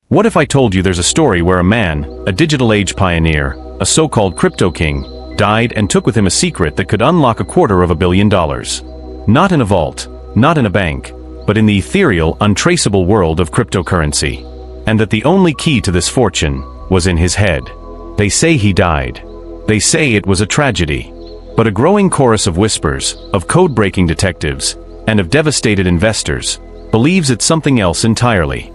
What if I told you there's a story where a man, a digital age pioneer, a so-called crypto king, died and took with him a secret that could unlock $250 million? Not in a vault, not in a bank, but in the ethereal, untraceable world of cryptocurrency. And that the only key to this fortune was in his head. They say he died. They say it was a tragedy. But a growing chorus of whispers, of code-breaking detectives, and of devastated investors, believes it's something else entirely.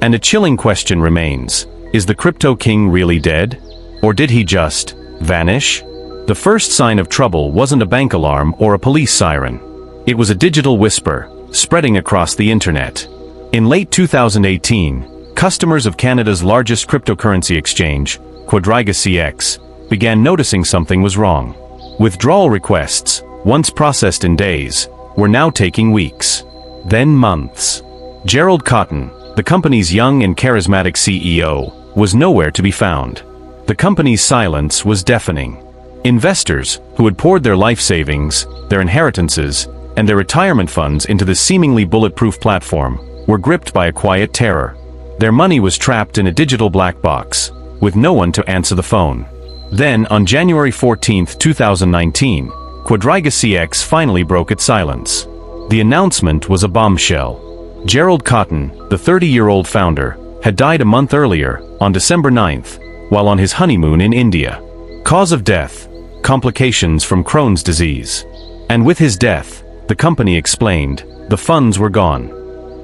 And a chilling question remains: is the crypto king really dead? Or did he just vanish? The first sign of trouble wasn't a bank alarm or a police siren. It was a digital whisper, spreading across the internet. In late 2018, customers of Canada's largest cryptocurrency exchange, QuadrigaCX, began noticing something was wrong. Withdrawal requests, once processed in days, were now taking weeks, then months. Gerald Cotten, the company's young and charismatic CEO, was nowhere to be found. The company's silence was deafening. Investors, who had poured their life savings, their inheritances, and their retirement funds into this seemingly bulletproof platform, were gripped by a quiet terror. Their money was trapped in a digital black box, with no one to answer the phone. Then, on January 14, 2019, QuadrigaCX finally broke its silence. The announcement was a bombshell. Gerald Cotten, the 30-year-old founder, had died a month earlier, on December 9th, while on his honeymoon in India. Cause of death: complications from Crohn's disease. And with his death, the company explained, the funds were gone.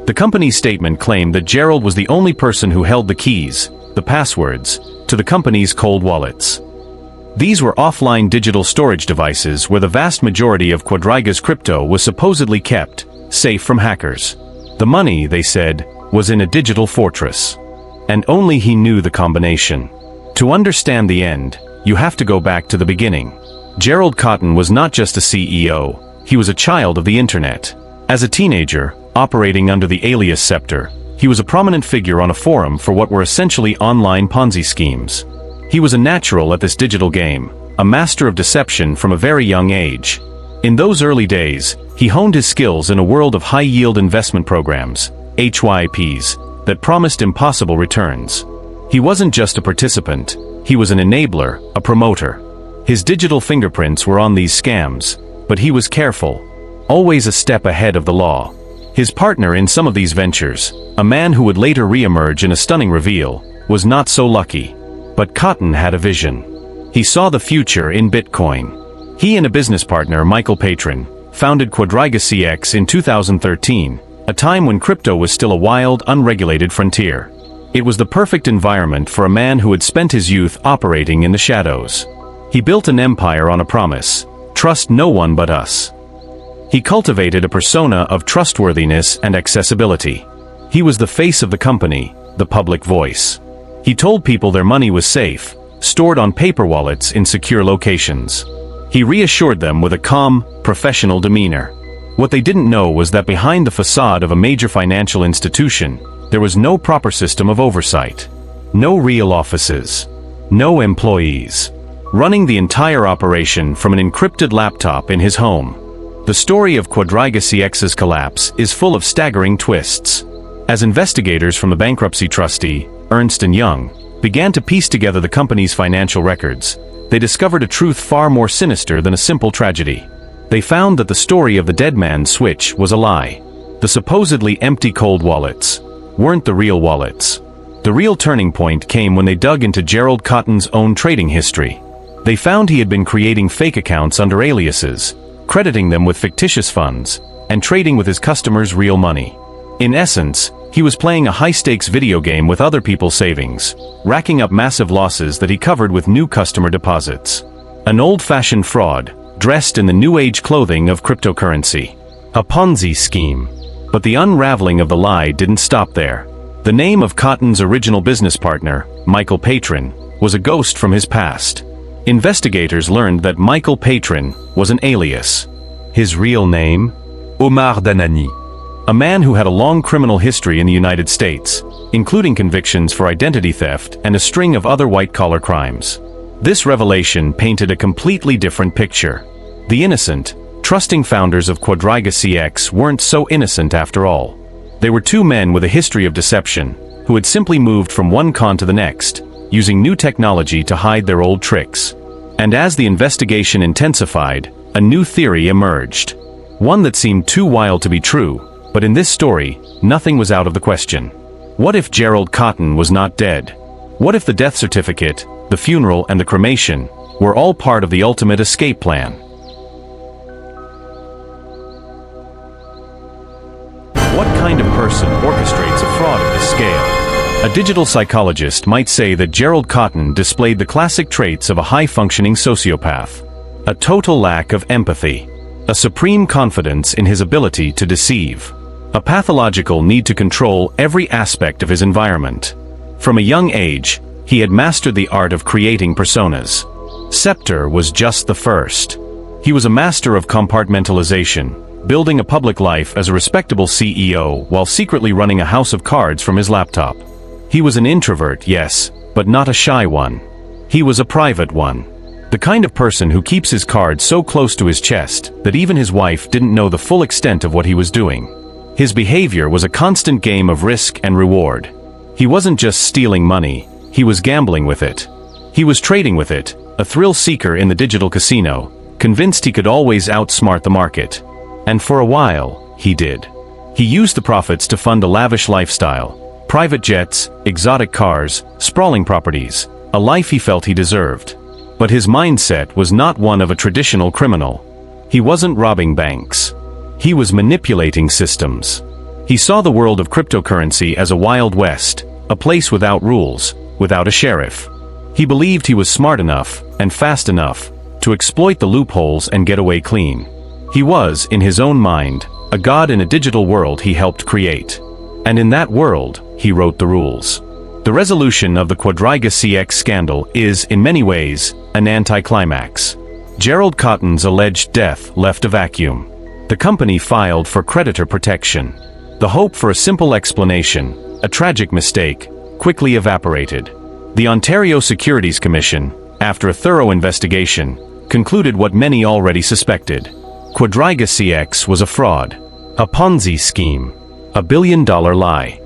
The company's statement claimed that Gerald was the only person who held the keys, the passwords, to the company's cold wallets. These were offline digital storage devices where the vast majority of Quadriga's crypto was supposedly kept, safe from hackers. The money, they said, was in a digital fortress. And only he knew the combination. To understand the end, you have to go back to the beginning. Gerald Cotten was not just a CEO, he was a child of the internet. As a teenager, operating under the alias Scepter, he was a prominent figure on a forum for what were essentially online Ponzi schemes. He was a natural at this digital game, a master of deception from a very young age. In those early days, he honed his skills in a world of high-yield investment programs, HYPs, that promised impossible returns. He wasn't just a participant, he was an enabler, a promoter. His digital fingerprints were on these scams, but he was careful, always a step ahead of the law. His partner in some of these ventures, a man who would later re-emerge in a stunning reveal, was not so lucky. But Cotten had a vision. He saw the future in Bitcoin. He and a business partner, Michael Patron, founded QuadrigaCX in 2013, a time when crypto was still a wild, unregulated frontier. It was the perfect environment for a man who had spent his youth operating in the shadows. He built an empire on a promise: trust no one but us. He cultivated a persona of trustworthiness and accessibility. He was the face of the company, the public voice. He told people their money was safe, stored on paper wallets in secure locations. He reassured them with a calm, professional demeanor. What they didn't know was that behind the facade of a major financial institution, there was no proper system of oversight. No real offices. No employees. Running the entire operation from an encrypted laptop in his home. The story of QuadrigaCX's collapse is full of staggering twists. As investigators from the bankruptcy trustee, Ernst & Young, began to piece together the company's financial records, they discovered a truth far more sinister than a simple tragedy. They found that the story of the dead man's switch was a lie. The supposedly empty cold wallets weren't the real wallets. The real turning point came when they dug into Gerald Cotten's own trading history. They found he had been creating fake accounts under aliases, crediting them with fictitious funds, and trading with his customers' real money. In essence, he was playing a high-stakes video game with other people's savings, racking up massive losses that he covered with new customer deposits. An old-fashioned fraud, dressed in the new-age clothing of cryptocurrency. A Ponzi scheme. But the unraveling of the lie didn't stop there. The name of Cotten's original business partner, Michael Patron, was a ghost from his past. Investigators learned that Michael Patron was an alias. His real name? Omar Danani. A man who had a long criminal history in the United States, including convictions for identity theft and a string of other white-collar crimes. This revelation painted a completely different picture. The innocent, trusting founders of QuadrigaCX weren't so innocent after all. They were two men with a history of deception, who had simply moved from one con to the next, using new technology to hide their old tricks. And as the investigation intensified, a new theory emerged. One that seemed too wild to be true, but in this story, nothing was out of the question. What if Gerald Cotten was not dead? What if the death certificate, the funeral, and the cremation were all part of the ultimate escape plan? What kind of person orchestrates a fraud of this scale? A digital psychologist might say that Gerald Cotten displayed the classic traits of a high-functioning sociopath. A total lack of empathy. A supreme confidence in his ability to deceive. A pathological need to control every aspect of his environment. From a young age, he had mastered the art of creating personas. Scepter was just the first. He was a master of compartmentalization, building a public life as a respectable CEO while secretly running a house of cards from his laptop. He was an introvert, yes, but not a shy one. He was a private one. The kind of person who keeps his cards so close to his chest that even his wife didn't know the full extent of what he was doing. His behavior was a constant game of risk and reward. He wasn't just stealing money, he was gambling with it. He was trading with it, a thrill seeker in the digital casino, convinced he could always outsmart the market. And for a while, he did. He used the profits to fund a lavish lifestyle. Private jets, exotic cars, sprawling properties, a life he felt he deserved. But his mindset was not one of a traditional criminal. He wasn't robbing banks. He was manipulating systems. He saw the world of cryptocurrency as a wild west, a place without rules, without a sheriff. He believed he was smart enough, and fast enough, to exploit the loopholes and get away clean. He was, in his own mind, a god in a digital world he helped create. And in that world, he wrote the rules. The resolution of the QuadrigaCX scandal is, in many ways, an anticlimax. Gerald Cotten's alleged death left a vacuum. The company filed for creditor protection. The hope for a simple explanation, a tragic mistake, quickly evaporated. The Ontario Securities Commission, after a thorough investigation, concluded what many already suspected. QuadrigaCX was a fraud, a Ponzi scheme, a billion-dollar lie.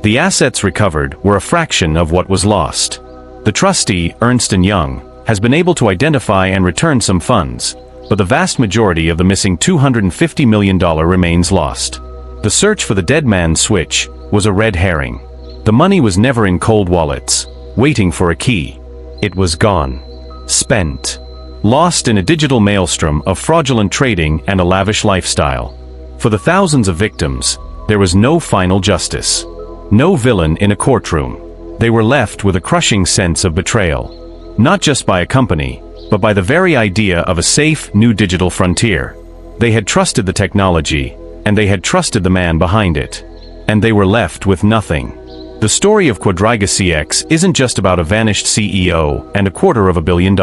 The assets recovered were a fraction of what was lost. The trustee, Ernst & Young, has been able to identify and return some funds, but the vast majority of the missing $250 million remains lost. The search for the dead man's switch was a red herring. The money was never in cold wallets, waiting for a key. It was gone. Spent. Lost in a digital maelstrom of fraudulent trading and a lavish lifestyle. For the thousands of victims, there was no final justice. No villain in a courtroom. They were left with a crushing sense of betrayal. Not just by a company, but by the very idea of a safe, new digital frontier. They had trusted the technology, and they had trusted the man behind it. And they were left with nothing. The story of QuadrigaCX isn't just about a vanished CEO and $250 million.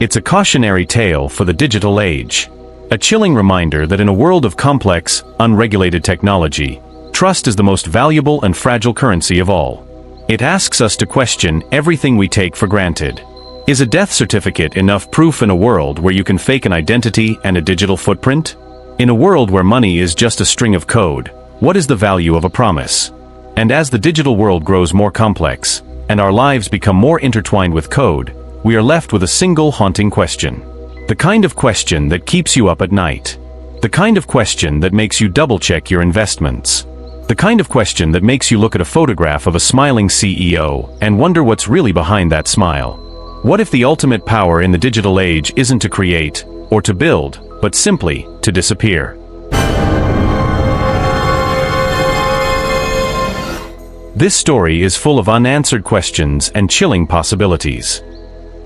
It's a cautionary tale for the digital age. A chilling reminder that in a world of complex, unregulated technology, trust is the most valuable and fragile currency of all. It asks us to question everything we take for granted. Is a death certificate enough proof in a world where you can fake an identity and a digital footprint? In a world where money is just a string of code, what is the value of a promise? And as the digital world grows more complex, and our lives become more intertwined with code, we are left with a single haunting question. The kind of question that keeps you up at night. The kind of question that makes you double-check your investments. The kind of question that makes you look at a photograph of a smiling CEO and wonder what's really behind that smile. What if the ultimate power in the digital age isn't to create, or to build, but simply to disappear? This story is full of unanswered questions and chilling possibilities.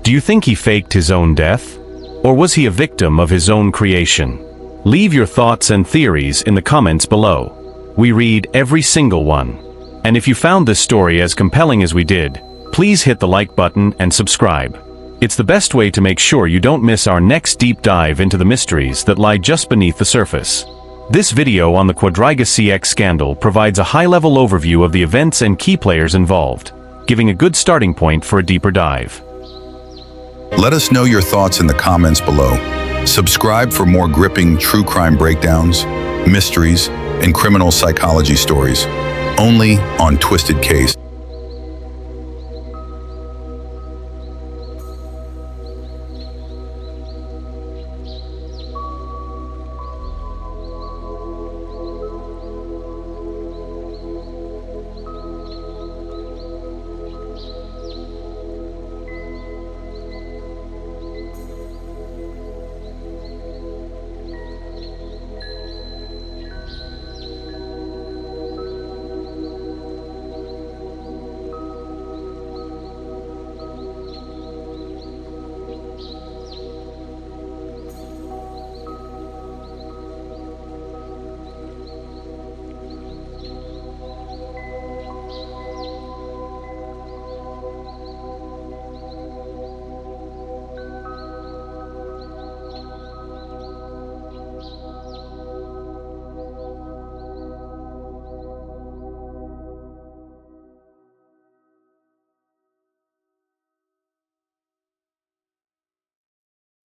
Do you think he faked his own death? Or was he a victim of his own creation? Leave your thoughts and theories in the comments below. We read every single one. And if you found this story as compelling as we did, please hit the like button and subscribe. It's the best way to make sure you don't miss our next deep dive into the mysteries that lie just beneath the surface. This video on the QuadrigaCX scandal provides a high-level overview of the events and key players involved, giving a good starting point for a deeper dive. Let us know your thoughts in the comments below. Subscribe for more gripping true crime breakdowns. mysteries, and criminal psychology stories. Only on Twisted Case.